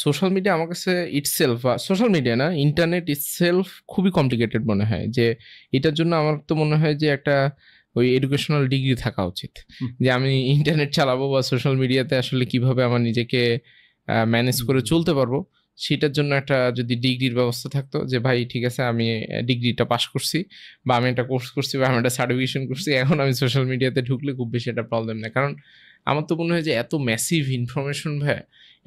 Social media আমার কাছে itself, social media না, ইন্টারনেট ইটসেলফ খুবই কমপ্লিকেটেড মনে হয়। যে এটার জন্য আমার তো মনে হয় যে একটা ওই এডুকেশনাল ডিগ্রি থাকা উচিত, যে আমি ইন্টারনেট চালাবো বা সোশ্যাল মিডিয়াতে আসলে কিভাবে আমার নিজেকে ম্যানেজ করে চলতে পারবো, সেটার জন্য একটা যদি ডিগ্রির ব্যবস্থা থাকতো, যে ভাই ঠিক আছে আমি ডিগ্রিটা পাস করছি বা আমি একটা কোর্স করছি বা আমি একটা সার্টিফিকেশন করছি, এখন আমি সোশ্যাল মিডিয়াতে ঢুকলে খুব বেশি একটা প্রবলেম নেই। কারণ আমার তো মনে হয় যে এত ম্যাসিভ ইনফরমেশন, ভাই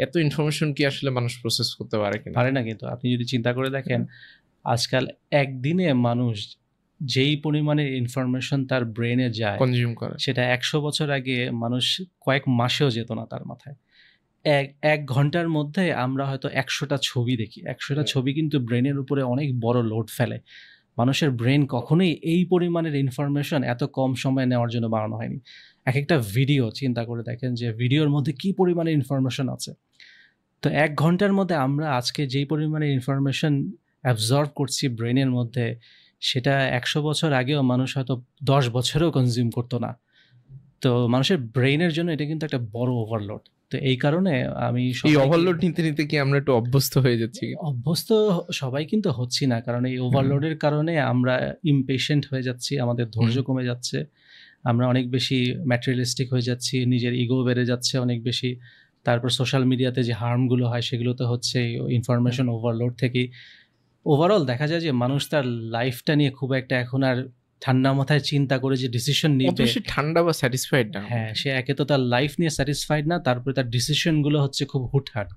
এত ইনফরমেশন কি আসলে মানুষ প্রসেস করতে পারে কিনা? পারে না। কিন্তু আপনি যদি চিন্তা করে দেখেন, আজকাল একদিনে মানুষ যেই পরিমাণের ইনফরমেশন তার ব্রেনে যায়, কনজিউম করে, সেটা 100 বছর আগে মানুষ কয়েক মাসেও যেত না তার মাথায়। এক ঘন্টার মধ্যে আমরা হয়তো 100টা ছবি দেখি। 100টা ছবি কিন্তু ব্রেনের উপরে অনেক বড় লোড ফেলে। মানুষের ব্রেন কখনোই এই পরিমাণের ইনফরমেশন এত কম সময়ে নেওয়ার জন্য বানানো হয়নি। এক একটা ভিডিও চিন্তা করে দেখেন যে ভিডিওর মধ্যে কি পরিমাণে ইনফরমেশন আছে। তো 1 ঘন্টার মধ্যে আমরা আজকে যেই পরিমাণে ইনফরমেশন অ্যাবজর্ব করছি ব্রেনের মধ্যে, সেটা 100 বছর আগেও মানুষ হয়তো 10 বছরেও কনজিউম করতো না। তো মানুষের ব্রেইনের জন্য এটা কিন্তু একটা বড় ওভারলোড। তো এই কারণে আমি এই ওভারলোড নিতে নিতে কি আমরা একটু অভ্যস্ত হয়ে যাচ্ছি? অভ্যস্ত সবাই কিন্তু হচ্ছি না, কারণ এই ওভারলোডের কারণে আমরা ইমপেশেন্ট হয়ে যাচ্ছি, আমাদের ধৈর্য কমে যাচ্ছে, আমরা অনেক বেশি ম্যাটেরিয়ালিস্টিক হয়ে যাচ্ছি, নিজের ইগো বেড়ে যাচ্ছে অনেক বেশি। তারপর সোশ্যাল মিডিয়াতে যে হার্মগুলো হয় সেগুলো তো হচ্ছে ইনফরমেশন ওভারলোড থেকেই। ওভারঅল দেখা যায় যে মানুষ তার লাইফটা নিয়ে খুব একটা এখন আর ঠান্ডা মাথায় চিন্তা করে যে ডিসিশন নিবে, ঠান্ডা বা স্যাটিসফাইড না। হ্যাঁ, সে একে তো তার লাইফ নিয়ে স্যাটিসফাইড না, তারপরে তার ডিসিশনগুলো হচ্ছে খুব হুটহাট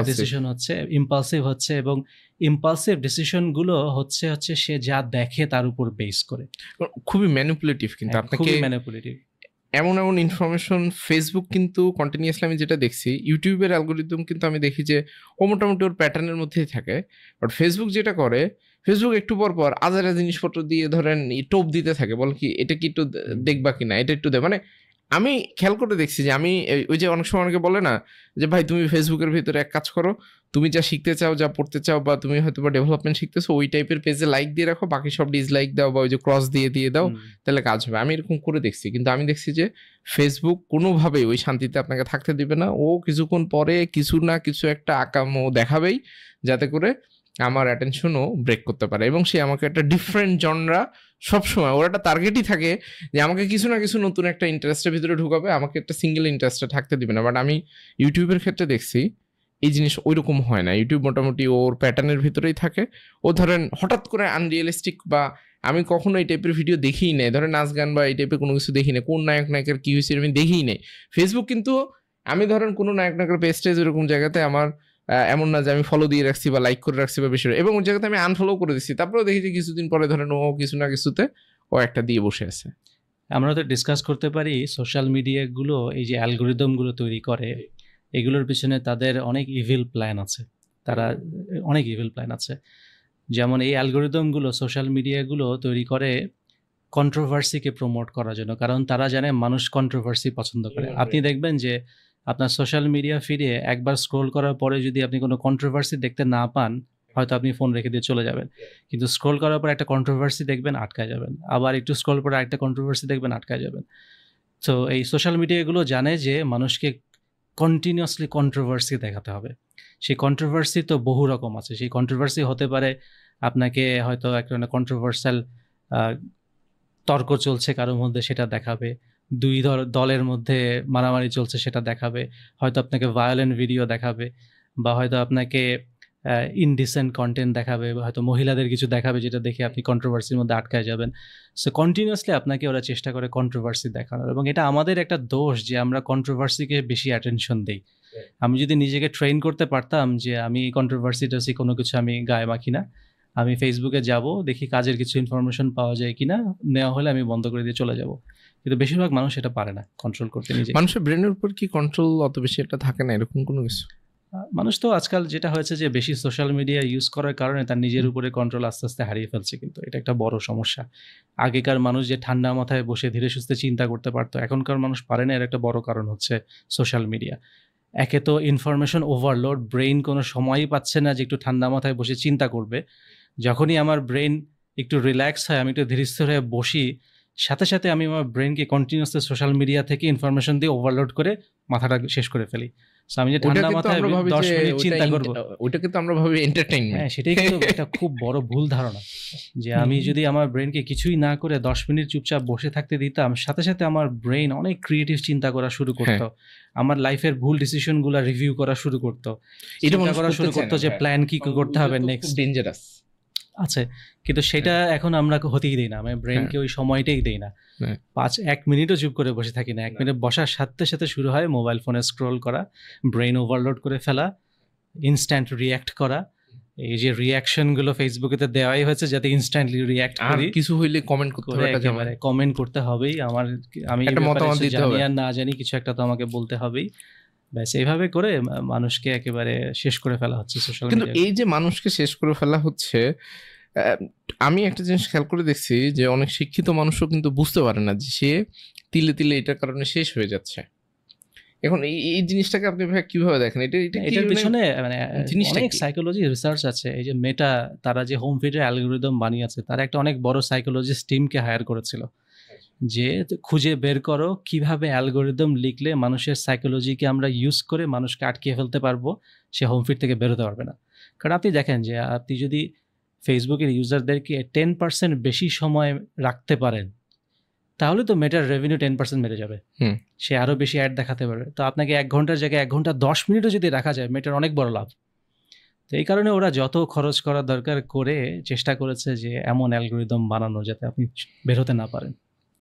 ডিসিশন হচ্ছে, ইম্পালসিভ হচ্ছে, এবং ইম্পালসিভ ডিসিশনগুলো হচ্ছে সে যা দেখে তার উপর বেস করে। খুবই ম্যানিপুলেটিভ, কিন্তু আপনাকে ম্যানিপুলেটিভ এমন ইনফরমেশন। ফেসবুক কিন্তু কন্টিনিউয়াসলি আমি যেটা দেখছি, ইউটিউবের অ্যালগোরিদম কিন্তু আমি দেখি যে ও মোটামুটি ওর প্যাটার্নের মধ্যেই থাকে। বাট ফেসবুক যেটা করে, ফেসবুক একটু পর পর আজারা জিনিসপত্র দিয়ে ধরেন টোপ দিতে থাকে, বল কি এটা কি একটু দেখবা কিনা, এটা একটু দে। মানে আমি খেয়াল করে দেখছি যে আমি ওই যে অনেক সময় অনেকে বলে না যে ভাই তুমি ফেসবুকের ভিতরে এক কাজ করো, তুমি যা শিখতে চাও, যা পড়তে চাও, বা তুমি হয়তো বা ডেভেলপমেন্ট শিখতেছো, ওই টাইপের পেজে লাইক দিয়ে রাখো, বাকি সব ডিসলাইক দাও বা ওই যে ক্রস দিয়ে দাও, তাহলে কাজ হবে। আমি এরকম করে দেখছি, কিন্তু আমি দেখছি যে ফেসবুক কোনোভাবেই ওই শান্তিতে আপনাকে থাকতে দিবে না। ও কিছুক্ষণ পরে কিছু না কিছু একটা আকামো দেখাবেই, যাতে করে আমার অ্যাটেনশনও ব্রেক করতে পারে, এবং সে আমাকে একটা ডিফারেন্ট জনরা সবসময়, ওর একটা টার্গেটই থাকে যে আমাকে কিছু না কিছু নতুন একটা ইন্টারেস্টের ভিতরে ঢুকাবে, আমাকে একটা সিঙ্গেল ইন্টারেস্টে থাকতে দিবে না। বাট আমি ইউটিউবের ক্ষেত্রে দেখছি এই জিনিস ওই রকম হয় না। ইউটিউব মোটামুটি ওর প্যাটার্নের ভিতরেই থাকে। ও ধরেন হঠাৎ করে আনরিয়েলিস্টিক, বা আমি কখনো এই টাইপের ভিডিও দেখিই নাই, ধরেন নাচ গান বা এই টাইপের কোনো কিছু দেখি না, কোন নায়ক নায়কের কি হয়েছে আমি দেখিই নাই ফেসবুক। কিন্তু আমি ধরেন কোনো নায়ক নায়কের পেজটেজ এরকম জায়গাতে আমার এমন না যে আমি ফলো দিয়ে রাখছি বা লাইক করে রাখছি বা বেশি, এবং ওই জায়গাতে আমি আনফলো করে দিচ্ছি, তারপরেও দেখি যে কিছুদিন পরে ধরেন ও কিছু না কিছুতে ও একটা দিয়ে বসে আছে। আমরা তো ডিসকাস করতে পারি সোশ্যাল মিডিয়াগুলো এই যে অ্যালগোরিদমগুলো তৈরি করে, এগুলোর পিছনে তাদের অনেক ইভিল প্ল্যান আছে, তারা অনেক ইভিল প্ল্যান আছে। যেমন এই অ্যালগোরিদমগুলো, সোশ্যাল মিডিয়াগুলো তৈরি করে কন্ট্রোভার্সিকে প্রমোট করার জন্য, কারণ তারা জানে মানুষ কন্ট্রোভার্সি পছন্দ করে। আপনি দেখবেন যে আপনার সোশ্যাল মিডিয়া ফিডে একবার স্ক্রোল করার পরে যদি আপনি কোনো কন্ট্রোভার্সি দেখতে না পান, হয়তো আপনি ফোন রেখে দিয়ে চলে যাবেন, কিন্তু স্ক্রোল করার পর একটা কন্ট্রোভার্সি দেখবেন, আটকায় যাবেন, আবার একটু স্ক্রোল করে একটা কন্ট্রোভার্সি দেখবেন, আটকায় যাবেন। তো এই সোশ্যাল মিডিয়াগুলো জানে যে মানুষকে কন্টিনিউয়াসলি কন্ট্রোভার্সি দেখাতে হবে। সেই কন্ট্রোভার্সি তো বহু রকম আছে। সেই কন্ট্রোভার্সি হতে পারে আপনাকে হয়তো একটা কন্ট্রোভার্সাল তর্ক চলছে কারোর মধ্যে, সেটা দেখাবে। দুই দলের মধ্যে মারামারি চলছে, সেটা দেখাবে। হয়তো আপনাকে ভায়োলেন্ট ভিডিও দেখাবে, বা হয়তো আপনাকে ইনডিসেন্ট কন্টেন্ট দেখাবে, বা হয়তো মহিলাদের কিছু দেখাবে, যেটা দেখে আপনি কন্ট্রোভার্সির মধ্যে আটকায় যাবেন। সো কন্টিনিউয়াসলি আপনাকে ওরা চেষ্টা করে কন্ট্রোভার্সি দেখানোর, এবং এটা আমাদের একটা দোষ যে আমরা কন্ট্রোভার্সিকে বেশি অ্যাটেনশন দিই। আমি যদি নিজেকে ট্রেন করতে পারতাম যে আমি কন্ট্রোভার্সি কোনো কিছু আমি গায়ে মাখি না, আমি ফেসবুকে যাব, দেখি কাজের কিছু ইনফরমেশন পাওয়া যায় কিনা, নেওয়া হলে আমি বন্ধ করে দিয়ে চলে যাব। কিন্তু বেশিরভাগ মানুষ এটা পারে না কন্ট্রোল করতে নিজে। মানুষের ব্রেনের উপর কি কন্ট্রোল অত বেশি এটা থাকে না, এরকম কোনো কিছু? মানুষ তো আজকাল যেটা হয়েছে যে বেশি সোশ্যাল মিডিয়া ইউজ করার কারণে তার নিজের উপরে কন্ট্রোল আস্তে আস্তে হারিয়ে ফেলছে, কিন্তু এটা একটা বড় সমস্যা। আগেকার মানুষ যে ঠান্ডা মাথায় বসে ধীরে সুস্থে চিন্তা করতে পারতো, এখনকার মানুষ পারে না। এর একটা বড় কারণ হচ্ছে সোশ্যাল মিডিয়া। একে তো ইনফরমেশন ওভারলোড, ব্রেইন কোনো সময়ই পাচ্ছে না যে একটু ঠান্ডা মাথায় বসে চিন্তা করবে। যখনই আমার ব্রেন একটু রিল্যাক্স হয়, আমি একটু ধীরস্থির হয়ে বসি, সাথে সাথে আমি আমার ব্রেনকে কন্টিনিউয়াসলি সোশ্যাল মিডিয়া থেকে ইনফরমেশন দিয়ে ওভারলোড করে মাথাটা শেষ করে ফেলি। So আমি যে ওটা ঠান্ডা কিন্তু মাথায় আমরা ভাবি 10 যে মিনিট চিন্তা করব, ওটা কিন্তু আমরা ভাবি এন্টারটেইনমেন্ট। হ্যাঁ সেটাই কিন্তু একটা খুব বড় ভুল ধারণা, যে আমি যদি আমার ব্রেনকে কিছুই না করে 10 মিনিট চুপচাপ বসে থাকতে দিতাম, সাথে সাথে আমার ব্রেন অনেক ক্রিয়েটিভ চিন্তা করা শুরু করতো, আমার লাইফের ভুল ডিসিশনগুলো রিভিউ করা শুরু করতো, এটা চিন্তা মানুষ করা শুরু করতে চায় করতো না যে ভাই। প্ল্যান কি করতে হবে নেক্সট ডেঞ্জারাস আছে। কিন্তু সেটা এখন আমরা হতেই দিই না, আমি ব্রেনকে ওই সময়টাই দেই না, 1 মিনিটও চুপ করে বসে থাকি না। 1 মিনিট বসার সাথে সাথে শুরু হয় মোবাইল ফোনে স্ক্রোল করা, ব্রেন ওভারলোড করে ফেলা, ইনস্ট্যান্ট রিয়্যাক্ট করা। এই যে রিয়াকশনগুলো ফেসবুকেতে দেওয়াই হয়েছে যাতে ইনস্ট্যান্টলি রিয়্যাক্ট আর করি, কিছু হইলে কমেন্ট করতে হবে, এটা একেবারে কমেন্ট করতে হবেই, আমি একটা মতামত দিতে হবে, জানি আর না জানি কিছু একটা তো আমাকে বলতে হবেই। ব্যাস এইভাবে করে মানুষকে একেবারে শেষ করে ফেলা হচ্ছে সোশ্যাল কিন্তু মিডিয়া। এই যে মানুষকে শেষ করে ফেলা হচ্ছে, আমি একটা জিনিস খেয়াল করে দেখছি যে অনেক শিক্ষিত মানুষও কিন্তু বুঝতে পারে না যে সে তিলে তিলে এটার কারণে শেষ হয়ে যাচ্ছে। এখন এই জিনিসটাকে আপনি ভাই কিভাবে দেখেন? এটার পিছনে মানে জিনিসটা অনেক কি? সাইকোলজি রিসার্চ আছে। এই যে মেটা, তারা যে হোম ফিডের অ্যালগরিদম বানিয়েছে, তারা একটা অনেক বড় সাইকোলজিস্ট টিমকে হায়ার করেছিল যে খুঁজে বের করো কিভাবে অ্যালগরিদম লিখলে মানুষের সাইকোলজিকে আমরা ইউজ করে মানুষকে আটকিয়ে ফেলতে পারবো, সে হোম ফিড থেকে বেরোতে পারবে না। কারণ আপনি দেখেন যে আপনি যদি ফেসবুকের ইউজারদেরকে 10% বেশি সময় রাখতে পারেন, তাহলে তো মেটার রেভিনিউ 10% বেড়ে যাবে, সে আরও বেশি অ্যাড দেখাতে পারবে। তো আপনাকে 1 ঘন্টার জায়গায় 1 ঘন্টা 10 মিনিটও যদি রাখা যায়, মেটার অনেক বড় লাভ। তো এই কারণে ওরা যত খরচ করার দরকার করে চেষ্টা করেছে যে এমন অ্যালগরিদম বানানো যাতে আপনি বের হতে না পারেন।